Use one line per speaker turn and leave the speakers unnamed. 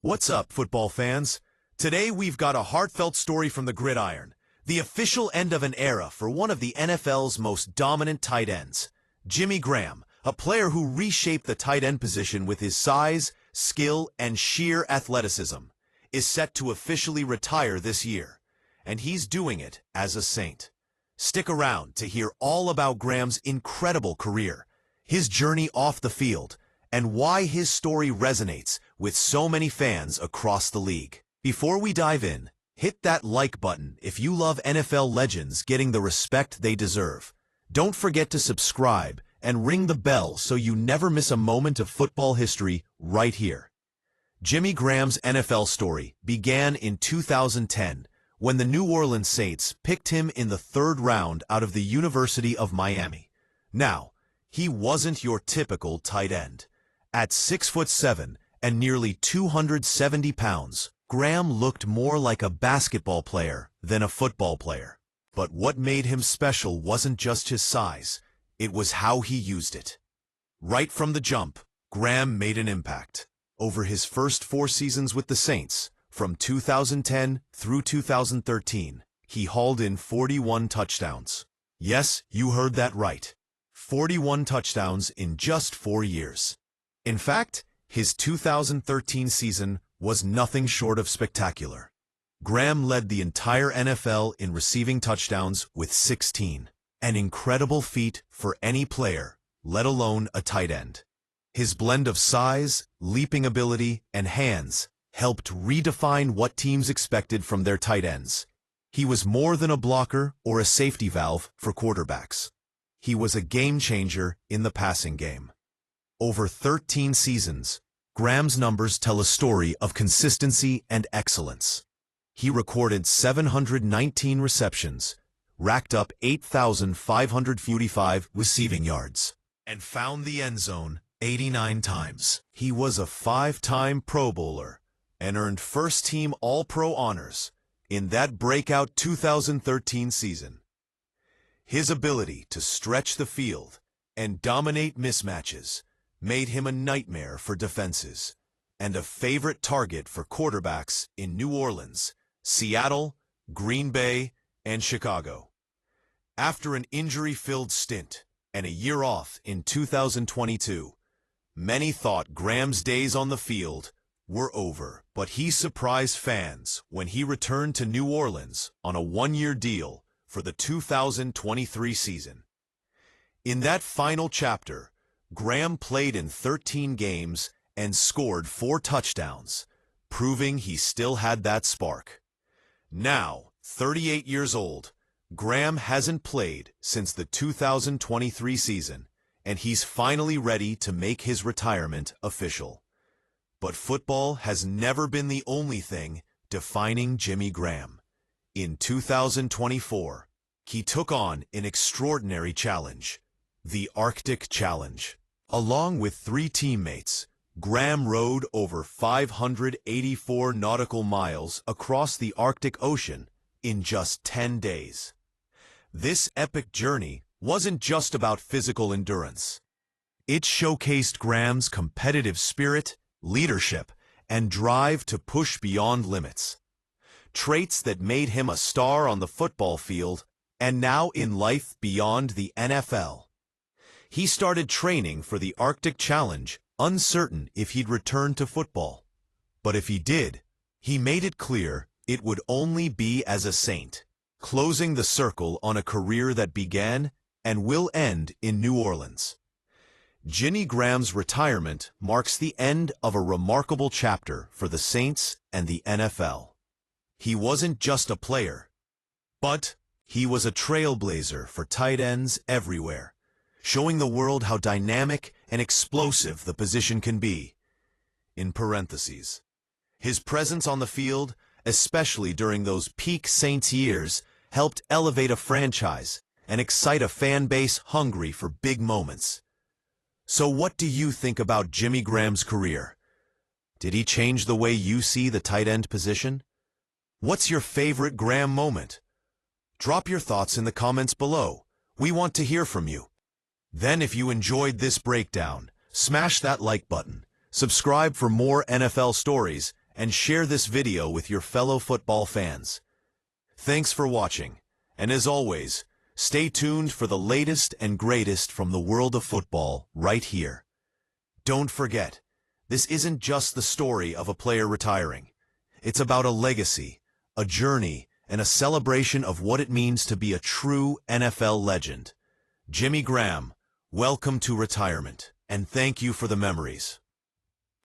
What's up, football fans? Today we've got a heartfelt story from the gridiron, the official end of an era for one of the NFL's most dominant tight ends. Jimmy Graham, a player who reshaped the tight end position with his size, skill, and sheer athleticism, is set to officially retire this year, and he's doing it as a Saint. Stick around to hear all about Graham's incredible career, his journey off the field, and why his story resonates with so many fans across the league. Before we dive in, hit that like button if you love NFL legends getting the respect they deserve. Don't forget to subscribe and ring the bell so you never miss a moment of football history right here. Jimmy Graham's NFL story began in 2010 when the New Orleans Saints picked him in the third round out of the University of Miami. Now, he wasn't your typical tight end. At 6'7" and nearly 270 pounds, Graham looked more like a basketball player than a football player. But what made him special wasn't just his size, it was how he used it. Right from the jump, Graham made an impact. Over his first 4 seasons with the Saints, from 2010 through 2013, he hauled in 41 touchdowns. Yes, you heard that right. 41 touchdowns in just 4 years. In fact, his 2013 season was nothing short of spectacular. Graham led the entire NFL in receiving touchdowns with 16, an incredible feat for any player, let alone a tight end. His blend of size, leaping ability, and hands helped redefine what teams expected from their tight ends. He was more than a blocker or a safety valve for quarterbacks. He was a game changer in the passing game. Over 13 seasons, Graham's numbers tell a story of consistency and excellence. He recorded 719 receptions, racked up 8,545 receiving yards, and found the end zone 89 times. He was a 5-time Pro Bowler and earned first-team All-Pro honors in that breakout 2013 season. His ability to stretch the field and dominate mismatches made him a nightmare for defenses and a favorite target for quarterbacks in New Orleans, Seattle, Green Bay, and Chicago. After an injury-filled stint and a year off in 2022, many thought Graham's days on the field were over, but he surprised fans when he returned to New Orleans on a 1-year deal for the 2023 season. In that final chapter, Graham played in 13 games and scored 4 touchdowns, proving he still had that spark. Now, 38 years old, Graham hasn't played since the 2023 season, and he's finally ready to make his retirement official. But football has never been the only thing defining Jimmy Graham. In 2024, he took on an extraordinary challenge, the Arctic Challenge. Along with 3 teammates, Graham rode over 584 nautical miles across the Arctic Ocean in just 10 days. This epic journey wasn't just about physical endurance. It showcased Graham's competitive spirit, leadership, and drive to push beyond limits. Traits that made him a star on the football field and now in life beyond the NFL. He started training for the Arctic Challenge, uncertain if he'd return to football. But if he did, he made it clear it would only be as a Saint, closing the circle on a career that began and will end in New Orleans. Jimmy Graham's retirement marks the end of a remarkable chapter for the Saints and the NFL. He wasn't just a player, but he was a trailblazer for tight ends everywhere, showing the world how dynamic and explosive the position can be. In parentheses, his presence on the field, especially during those peak Saints years, helped elevate a franchise and excite a fan base hungry for big moments. So what do you think about Jimmy Graham's career? Did he change the way you see the tight end position? What's your favorite Graham moment? Drop your thoughts in the comments below. We want to hear from you. Then if you enjoyed this breakdown, smash that like button, subscribe for more NFL stories, and share this video with your fellow football fans. Thanks for watching, and as always, stay tuned for the latest and greatest from the world of football right here. Don't forget, this isn't just the story of a player retiring. It's about a legacy, a journey, and a celebration of what it means to be a true NFL legend. Jimmy Graham, welcome to retirement, and thank you for the memories.